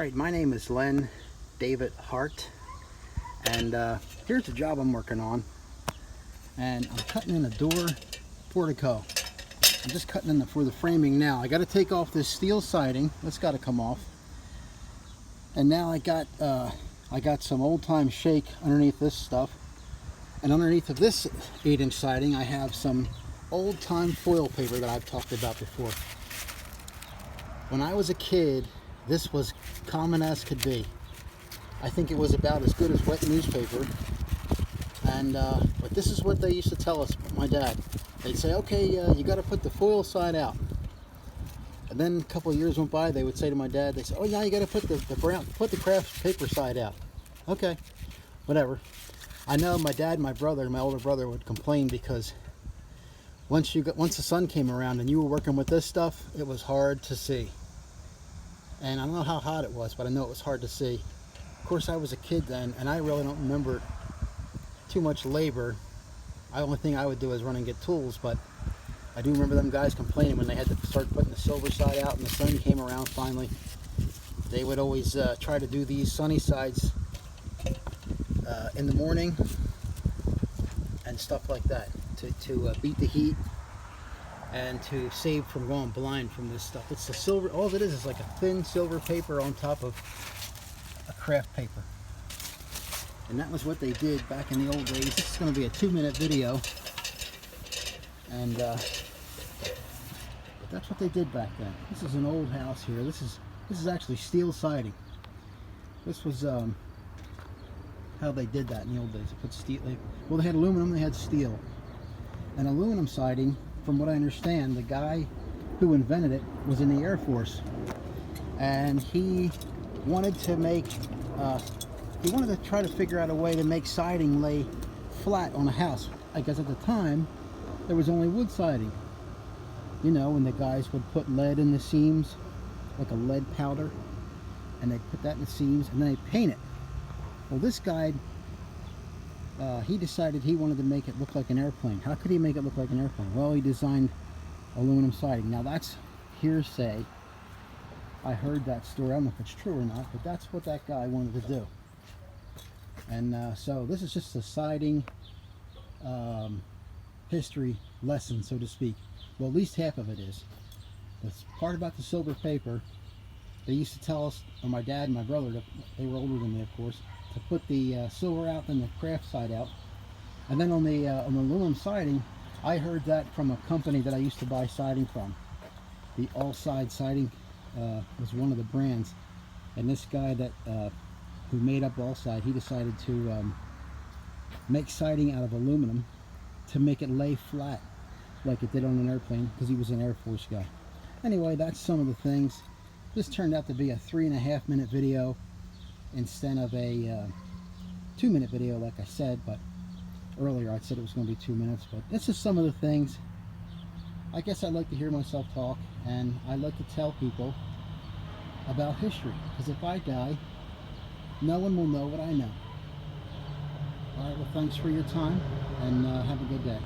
Alright, my name is Len David Hart, and here's the job I'm working on. And I'm cutting in a door portico. I'm just cutting in for the framing now. I got to take off this steel siding. That's got to come off. And now I got some old-time shake underneath this stuff. And underneath of this 8-inch siding, I have some old-time foil paper that I've talked about before. When I was a kid, this was common as could be. I think it was about as good as wet newspaper. And but this is what they used to tell us, my dad. They'd say, okay, you got to put the foil side out. And then a couple of years went by, they would say to my dad, they said, oh yeah, you got to put the craft paper side out. Okay, whatever. I know my dad and my brother, my older brother, would complain because once the sun came around and you were working with this stuff, it was hard to see. And I don't know how hot it was, but I know it was hard to see. Of course, I was a kid then, and I really don't remember too much labor. The only thing I would do is run and get tools, but I do remember them guys complaining when they had to start putting the silver side out and the sun came around finally. They would always try to do these sunny sides in the morning and stuff like that to beat the heat and to save from going blind from this stuff. It's the silver, all it is like a thin silver paper on top of a craft paper. And that was what they did back in the old days. This is going to be a 2-minute video. And but that's what they did back then. This is an old house here. This is actually steel siding. This was how they did that in the old days. They put steel. Well, they had aluminum, they had steel. And aluminum siding, from what I understand, the guy who invented it was in the Air Force, and he wanted to try to figure out a way to make siding lay flat on a house. I guess at the time there was only wood siding. You know, when the guys would put lead in the seams, like a lead powder, and they put that in the seams and then they paint it. Well, this guy, he decided he wanted to make it look like an airplane. How could he make it look like an airplane? Well, he designed aluminum siding. Now that's hearsay. I heard that story. I don't know if it's true or not, but that's what that guy wanted to do. And so this is just a siding history lesson, so to speak. Well, at least half of it is. The part about the silver paper, they used to tell us, or my dad and my brother, they were older than me, of course, to put the silver out and the craft side out. And then on the aluminum siding, I heard that from a company that I used to buy siding from. The All Side Siding was one of the brands. And this guy that who made up All Side, he decided to make siding out of aluminum to make it lay flat like it did on an airplane, because he was an Air Force guy. Anyway, that's some of the things. This turned out to be a 3.5-minute video instead of a 2-minute video, like I said, but earlier I said it was going to be 2 minutes. But this is some of the things. I guess I like to hear myself talk, and I like to tell people about history, because if I die, no one will know what I know. Alright, well, thanks for your time, and have a good day.